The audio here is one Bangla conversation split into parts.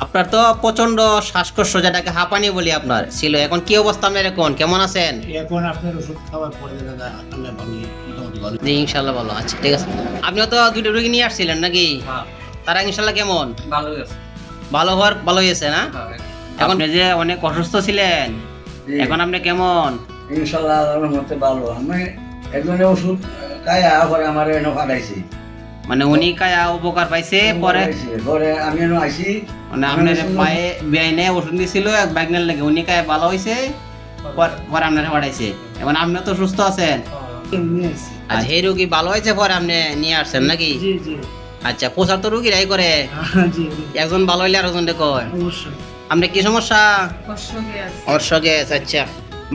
আপনার তো প্রচন্ড শ্বাসকষ্ট যেটাকে হাঁপানি বলি আপনার ছিল, এখন কি অবস্থা আপনার, এখন কেমন আছেন? এখন আপনার ওষুধ খাওয়ার পরে দাদা আল্লাহ ভালো, মোটামুটি ভালো। জি ইনশাল্লাহ ভালো। আচ্ছা ঠিক আছে। আপনিও তো দুটো রোগী নিয়ে আসছিলেন নাকি? তারা ইনশাল্লাহ কেমন? ভালো হওয়ার ভালো হয়েছে না? এখন যে অনেক অসুস্থ ছিলেন, এখন আপনি কেমন? ইনশাআল্লাহ আল্লাহর মতে ভালো। আমি একজনের ওষুধ খাইয়া পরে আমার এনে পাঠাইছি, মানে উনি কায়া উপকার পাইছে, পরে পরে আমি এনে আইছি, মানে আপনার পায়ে বেআইনে ওষুধ দিয়েছিল এক ব্যাগনের লেগে, উনি কায়া ভালো হয়েছে, পরে আপনার পাঠাইছে। এখন আপনি তো সুস্থ আছেন? আচ্ছা এই রোগী ভালো হয়েছে পরে আপনি নিয়ে আসছেন নাকি? আচ্ছা প্রচার তো রোগীরাই করে, একজন ভালো হইলে আরেকজন কয়। আপনি কি সমস্যা? অর্শ গ্যাস। আচ্ছা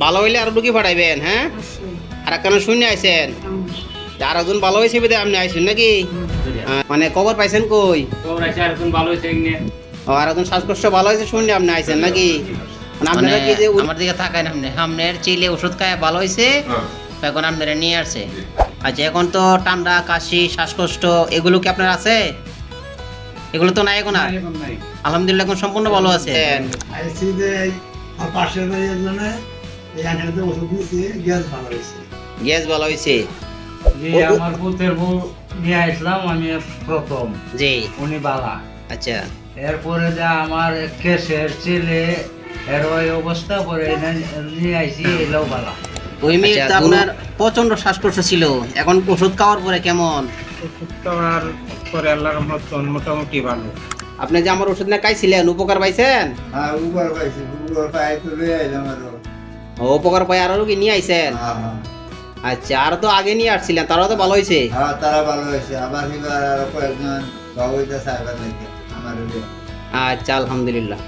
ভালো হইলে আর রোগী পাঠাইবেন। হ্যাঁ আর একখানে শূন্য আইছেন, আর একজন ভালো হয়েছে বিদে আপনি আইছেন নাকি? মানে খবর পাইছেন কই? আর একজন শ্বাসকষ্ট ভালো হয়েছে শুনলে আপনি আইছেন নাকি? আপনারা কি যে আমার দিকে তাকায় আপনি, আপনার চিলে ওষুধ খায় ভালো হয়েছে, এখন আপনারা নিয়ে আসছে। আচ্ছা এখন তো ঠান্ডা কাশি শ্বাসকষ্ট এগুলো কি আপনার আছে? এগুলো তো নাই এখন আর? আলহামদুলিল্লাহ এখন সম্পূর্ণ ভালো আছে। আইসি যে আর পাশের বাড়ির একজনে এই আঙ্কেলতে ওষুধ দিয়েছে, গ্যাস ভালো হয়েছে। গ্যাস ভালো হয়েছে? জি আমার পুতের বউ নিয়ে আসলাম আমি প্রথম। জি উনি বালা। আচ্ছা এরপরে যে আমার কেসের ছেলে এর ওই অবস্থা পরে নিয়ে আইছি, এলাও বালা। ওই মেয়ে তো আপনার প্রচন্ড শ্বাসকষ্ট ছিল, এখন ওষুধ খাওয়ার পরে কেমন? ওষুধ খাওয়ার পরে আল্লাহর রহমতে মোটামুটি ভালো। আপনি যে আমার ওষুধ না খাইছিলেন উপকার পাইছেন? হ্যাঁ উপকার পাইছি, উপকার পাই তো লই আইলাম আরো। উপকার পাই আরো রোগী নিয়ে আইছেন? আচ্ছা আর তো আগে নিয়ে আসছিলেন, তারাও তো ভালো হয়েছে? হ্যাঁ তারা ভালো হয়েছে, আবার আরো কয়েকজন বাবুইটা সাহেবের লাগে আমার। আচ্ছা আলহামদুলিল্লাহ।